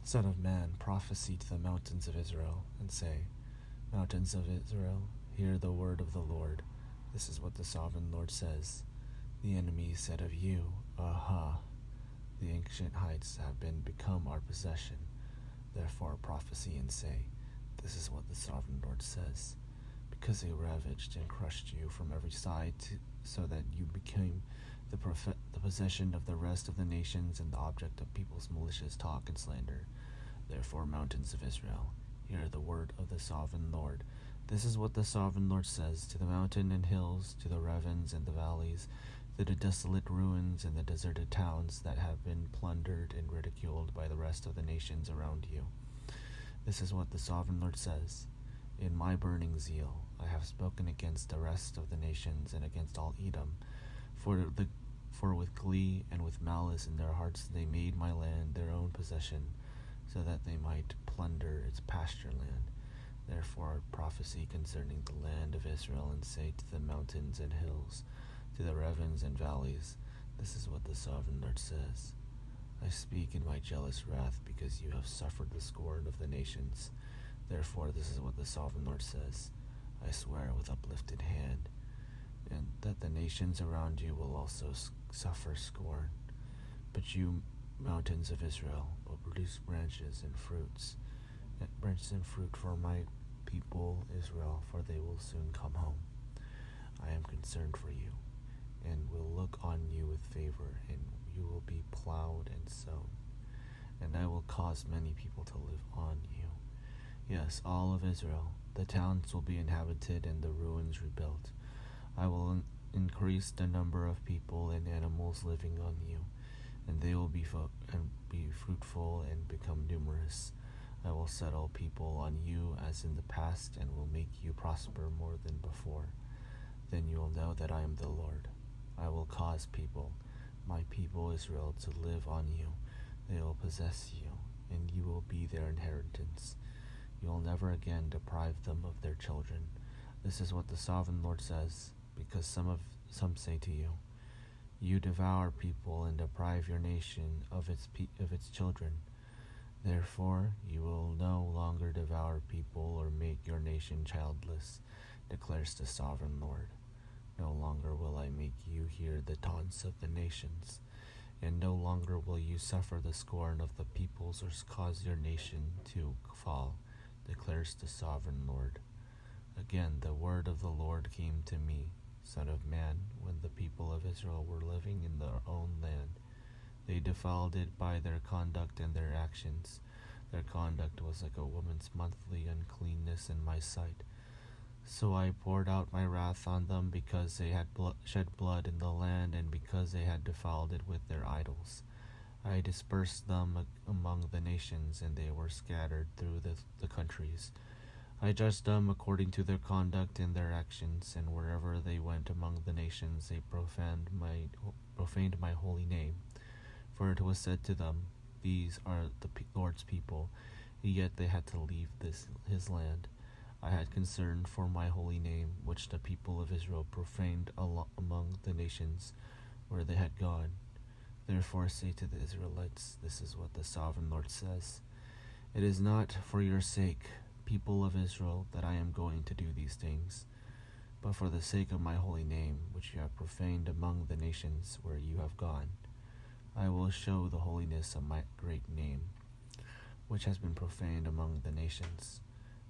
Son of man, prophesy to the mountains of Israel, and say, Mountains of Israel, hear the word of the Lord. This is what the sovereign Lord says. The enemy said of you, Aha! The ancient heights have become our possession. Therefore prophesy and say, This is what the sovereign Lord says. Because they ravaged and crushed you from every side, so that you became the possession of the rest of the nations and the object of people's malicious talk and slander. Therefore, mountains of Israel, hear the word of the sovereign Lord. This is what the sovereign Lord says to the mountain and hills, to the ravines and the valleys, to the desolate ruins and the deserted towns that have been plundered and ridiculed by the rest of the nations around you. This is what the sovereign Lord says. In my burning zeal, I have spoken against the rest of the nations and against all Edom, for with glee and with malice in their hearts they made my land their own possession, so that they might plunder its pasture land. Therefore prophesy concerning the land of Israel, and say to the mountains and hills, to the ravines and valleys, This is what the sovereign Lord says. I speak in my jealous wrath, because you have suffered the scorn of the nations. Therefore this is what the sovereign Lord says. I swear with uplifted hand, and that the nations around you will also suffer scorn. But you, mountains of Israel, will produce branches and fruit for my people Israel, for they will soon come home. I am concerned for you, and will look on you with favor, and you will be plowed and sown, and I will cause many people to live on you. Yes, all of Israel, the towns will be inhabited and the ruins rebuilt. I will increase the number of people and animals living on you, and they will be fruitful and become numerous. I will settle people on you as in the past, and will make you prosper more than before. Then you will know that I am the Lord. I will cause people, my people Israel, to live on you. They will possess you, and you will be their inheritance. You will never again deprive them of their children. This is what the sovereign Lord says, because some say to you, You devour people and deprive your nation of its children. Therefore you will no longer devour people or make your nation childless, declares the sovereign Lord. No longer will I make you hear the taunts of the nations, and no longer will you suffer the scorn of the peoples or cause your nation to fall, declares the sovereign Lord. Again the word of the Lord came to me, Son of man, when the people of Israel were living in their own land. They defiled it by their conduct and their actions. Their conduct was like a woman's monthly uncleanness in my sight. So I poured out my wrath on them because they had shed blood in the land, and because they had defiled it with their idols. I dispersed them among the nations, and they were scattered through the countries. I judged them according to their conduct and their actions, and wherever they went among the nations, they profaned my holy name. For it was said to them, These are the Lord's people, yet they had to leave his land. I had concern for my holy name, which the people of Israel profaned among the nations where they had gone. Therefore say to the Israelites, This is what the sovereign Lord says. It is not for your sake, people of Israel, that I am going to do these things, but for the sake of my holy name, which you have profaned among the nations where you have gone. I will show the holiness of my great name, which has been profaned among the nations.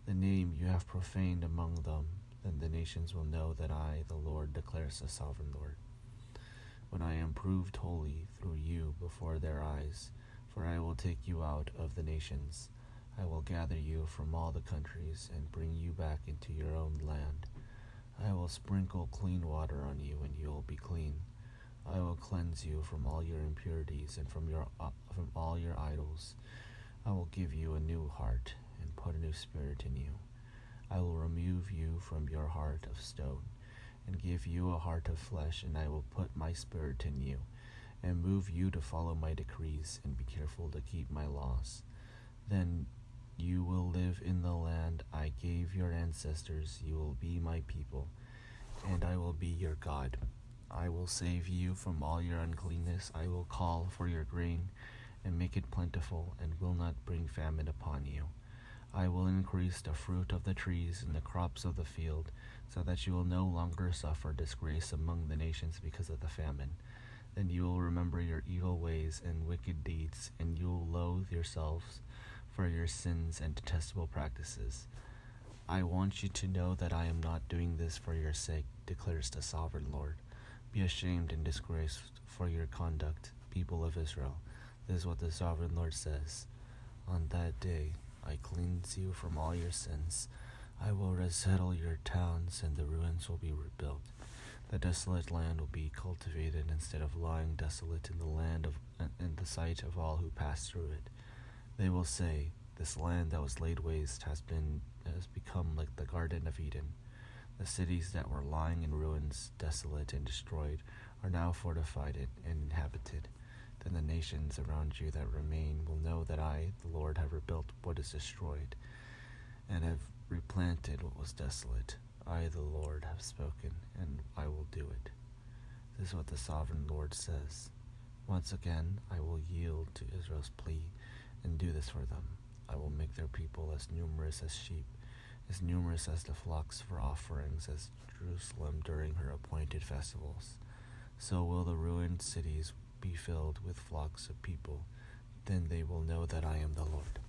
The name you have profaned among them, then the nations will know that I, the Lord, declares the sovereign Lord. When I am proved holy through you before their eyes, for I will take you out of the nations. I will gather you from all the countries and bring you back into your own land. I will sprinkle clean water on you, and you will be clean. I will cleanse you from all your impurities and from all your idols. I will give you a new heart and put a new spirit in you. I will remove you from your heart of stone and give you a heart of flesh, and I will put my spirit in you and move you to follow my decrees and be careful to keep my laws. Then you will live in the land I gave your ancestors. You will be my people, and I will be your God. I will save you from all your uncleanness. I will call for your grain and make it plentiful, and will not bring famine upon you. I will increase the fruit of the trees and the crops of the field, so that you will no longer suffer disgrace among the nations because of the famine. Then you will remember your evil ways and wicked deeds, and you will loathe yourselves for your sins and detestable practices. I want you to know that I am not doing this for your sake, declares the sovereign Lord. Be ashamed and disgraced for your conduct, people of Israel. This is what the sovereign Lord says. On that day I cleanse you from all your sins. I will resettle your towns, and the ruins will be rebuilt. The desolate land will be cultivated instead of lying desolate in the sight of all who pass through it. They will say, "This land that was laid waste has become like the Garden of Eden. The cities that were lying in ruins, desolate and destroyed, are now fortified and inhabited. Then the nations around you that remain will know that I, the Lord, have rebuilt what is destroyed, and have replanted what was desolate. I, the Lord, have spoken, and I will do it." This is what the sovereign Lord says. Once again, I will yield to Israel's plea and do this for them. I will make their people as numerous as sheep, as numerous as the flocks for offerings, as Jerusalem during her appointed festivals. So will the ruined cities be filled with flocks of people. Then they will know that I am the Lord.